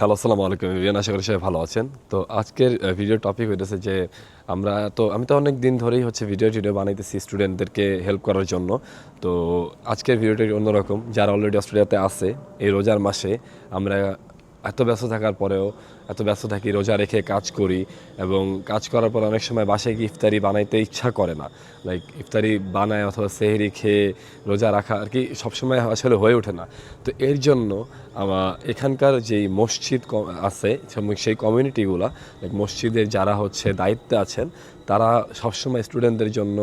Hello, আসসালামু আলাইকুম everyone. আশা করি সবাই ভালো আছেন। তো আজকের ভিডিও টপিক হইতেছে যে আমি তো অনেক দিন ধরেই হচ্ছে ভিডিও বানাইতেছি স্টুডেন্টদেরকে হেল্প করার জন্য। তো আজকের ভিডিওটি অন্যরকম। যারা অলরেডি অস্ট্রেলিয়াতে আছে এই রোজার মাসে আমরা এত ব্যস্ত থাকার পরেও এত ব্যস্ত থাকি, রোজা রেখে কাজ করি এবং কাজ করার পর অনেক সময় বাসায় গিয়ে ইফতারি বানাইতে ইচ্ছা করে না। লাইক ইফতারি বানায় অথবা সেহরি খেয়ে রোজা রাখা আর কি সবসময় আসলে হয়ে ওঠে না। তো এর জন্য এখানকার যেই মসজিদ আছে সেই কমিউনিটিগুলো, লাইক মসজিদের যারা হচ্ছে দায়িত্বে আছেন তারা সবসময় স্টুডেন্টদের জন্য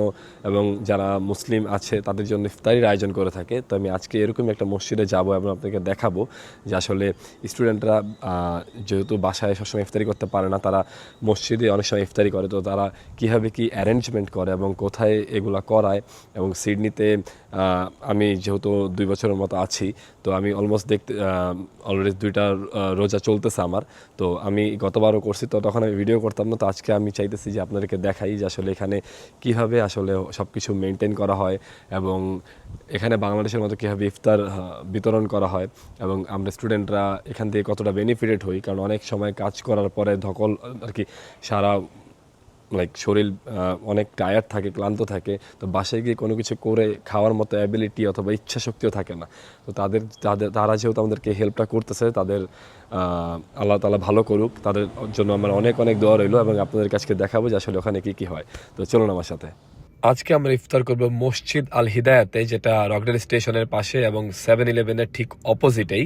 এবং যারা মুসলিম আছে তাদের জন্য ইফতারির আয়োজন করে থাকে। তো আমি আজকে এরকমই একটা মসজিদে যাব এবং আপনাকে দেখাবো যে আসলে স্টুডেন্টরা যেহেতু বাসায় সবসময় ইফতারি করতে পারে না, তারা মসজিদে অনেক সময় ইফতারি করে। তো তারা কীভাবে কী অ্যারেঞ্জমেন্ট করে এবং কোথায় এগুলা করায়। এবং সিডনিতে আমি যেহেতু 2 বছরের মতো আছি, তো আমি অলমোস্ট অলরেডি 2টা রোজা চলতেছে আমার। তো আমি গতবারও করছি, তো তখন আমি ভিডিও করতাম না। তো আজকে আমি চাইতেছি যে আপনাদেরকে দেখাই যে আসলে এখানে কীভাবে আসলে সব কিছু মেনটেন করা হয় এবং এখানে বাংলাদেশের মতো কীভাবে ইফতার বিতরণ করা হয় এবং আমরা স্টুডেন্টরা এখান থেকে কতটা বেনিফিটেড হই। কারণ অনেক সময় কাজ করার পরে ধকল আর কি সারা শরীর অনেক টায়ার্ড থাকে, ক্লান্ত থাকে। তো বাসায় গিয়ে কোনো কিছু করে খাওয়ার মতো অ্যাবিলিটি অথবা ইচ্ছা শক্তিও থাকে না। তো তারা যেহেতু আমাদেরকে হেল্পটা করতেছে, তাদের আল্লাহ তাআলা ভালো করুক। তাদের জন্য আমার অনেক অনেক দোয়া রইলো এবং আপনাদের কাছে দেখাবো যে আসলে ওখানে কী কী হয়। তো চলুন আমার সাথে। আজকে আমরা ইফতার করব মসজিদ আল হিদায়াতে, যেটা রকডেল স্টেশনের পাশে এবং 7-Eleven-এর ঠিক অপোজিটেই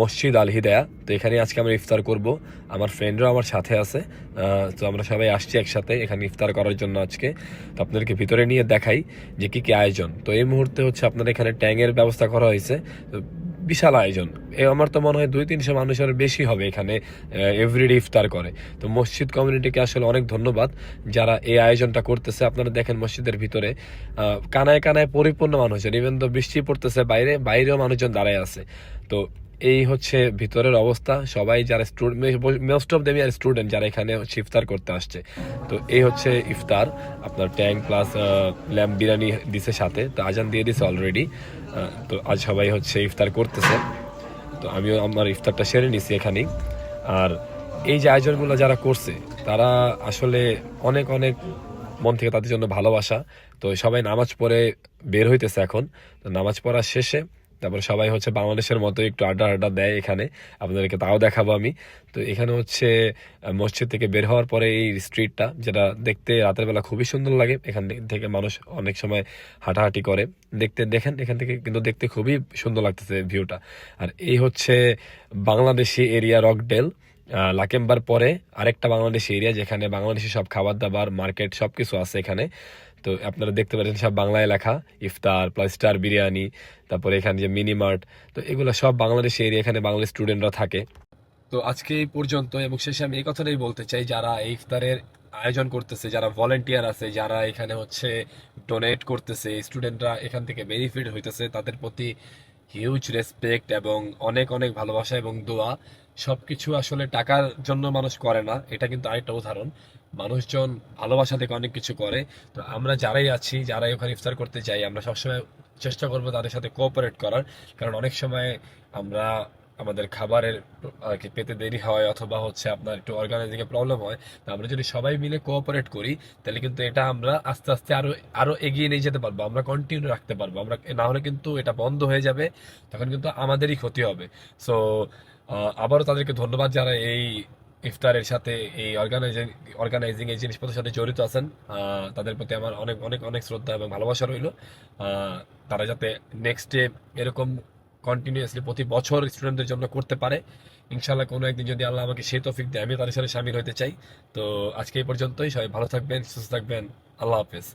মসজিদ আল হিদায়া। তো এখানে আজকে আমরা ইফতার করব। আমার ফ্রেন্ডরাও আমার সাথে আছে। তো আমরা সবাই আসছি একসাথে এখানে ইফতার করার জন্য আজকে। তো আপনাদেরকে ভিতরে নিয়ে দেখাই যে কী কী আয়োজন। তো এই মুহূর্তে হচ্ছে আপনার এখানে ট্যাঙের ব্যবস্থা করা হয়েছে। বিশাল আয়োজন। আমার তো মনে হয় 200-300 মানুষের বেশি হবে এখানে এভরিডে ইফতার করে। তো মসজিদ কমিউনিটিকে আসলে অনেক ধন্যবাদ যারা এই আয়োজনটা করতেছে। আপনারা দেখেন মসজিদের ভিতরে কানায় কানায় পরিপূর্ণ মানুষজন। ইভেন তো বৃষ্টি পড়তেছে, বাইরেও মানুষজন দাঁড়ায় আছে। তো এই হচ্ছে ভিতরের অবস্থা। সবাই যারা মোস্ট অফ দেমই আর স্টুডেন্ট যারা এখানে ইফতার করতে আসছে। তো এই হচ্ছে ইফতার। আপনার ট্যাং প্লাস ল্যাম্প বিরিয়ানি দিছে সাথে। তো আজান দিয়ে দিছে অলরেডি। তো আজ সবাই হচ্ছে ইফতার করতেছে। তো আমিও আমার ইফতারটা সেরে নিছি এখানেই। আর এই যে আয়োজনগুলো যারা করছে তারা আসলে অনেক অনেক মন থেকে তাদের জন্য ভালোবাসা। তো সবাই নামাজ পড়ে বের হইতেছে এখন। তো নামাজ পড়া শেষে তারপরে সবাই হচ্ছে বাংলাদেশের মতো একটু আড্ডা দেয় এখানে। আপনাদেরকে তাও দেখাবো আমি। তো এখানে হচ্ছে মসজিদ থেকে বের হওয়ার পরে এই স্ট্রিটটা, যেটা দেখতে রাতের বেলা খুবই সুন্দর লাগে। এখান থেকে মানুষ অনেক সময় হাঁটাহাঁটি করে। দেখেন এখান থেকে কিন্তু দেখতে খুবই সুন্দর লাগতেছে ভিউটা। আর এই হচ্ছে বাংলাদেশি এরিয়া রকডেল। লাকেম্বার পরে আরেকটা বাংলাদেশি এরিয়া, যেখানে বাংলাদেশি সব খাবার দাবার মার্কেট সবকিছু আছে এখানে। তো আপনারা দেখতে পাচ্ছেন সব বাংলায় লেখা, ইফতার প্লাস স্টার বিরিয়ানি, তারপরে এখানে যে মিনি মার্ট। তো এগুলো সব বাংলাদেশি এরিয়া, এখানে বাংলাদেশ স্টুডেন্টরা থাকে। তো আজকে এই পর্যন্ত, এবং শেষে আমি এই কথাটাই বলতে চাই, যারা এই ইফতারের আয়োজন করতেছে, যারা ভলেন্টিয়ার আছে, যারা এখানে হচ্ছে ডোনেট করতেছে, স্টুডেন্টরা এখান থেকে বেনিফিট হইতেছে, তাদের প্রতি হিউজ রেসপেক্ট এবং অনেক অনেক ভালোবাসা এবং দোয়া। সবকিছু আসলে টাকার জন্য মানুষ করে না, এটা কিন্তু আরেকটা উদাহরণ। মানুষজন ভালোবাসা থেকে অনেক কিছু করে। তো আমরা যারাই আছি, যারাই ওখানে ইফতার করতে যাই, আমরা সবসময় চেষ্টা করবো তাদের সাথে কোঅপারেট করার। কারণ অনেক সময় আমরা আমাদের খাবারের আর কি পেতে দেরি হয়, অথবা হচ্ছে আপনার একটু অর্গানাইজিং এ প্রবলেম হয়। তো আমরা যদি সবাই মিলে কোঅপারেট করি, তাহলে কিন্তু এটা আমরা আস্তে আস্তে আরো আরো এগিয়ে নিয়ে যেতে পারবো, আমরা কন্টিনিউ রাখতে পারবো। আমরা না হলে কিন্তু এটা বন্ধ হয়ে যাবে, তখন কিন্তু আমাদেরই ক্ষতি হবে। সো আবারও তাদেরকে ধন্যবাদ যারা এই ইফতারের সাথে, এই অর্গানাইজিং এই জিনিসপত্রের সাথে জড়িত আছেন। তাদের প্রতি আমার অনেক অনেক অনেক শ্রদ্ধা এবং ভালোবাসা রইল। তারা যাতে নেক্সট ডে এরকম কন্টিনিউয়াসলি প্রতি বছর স্টুডেন্টদের জন্য করতে পারে। ইনশাল্লাহ কোনো একদিন যদি আল্লাহ আমাকে সেই তৌফিক দেয়, আমি তাদের সাথে শামিল হতে চাই। তো আজকে এই পর্যন্তই। সবাই ভালো থাকবেন, সুস্থ থাকবেন। আল্লাহ হাফেজ।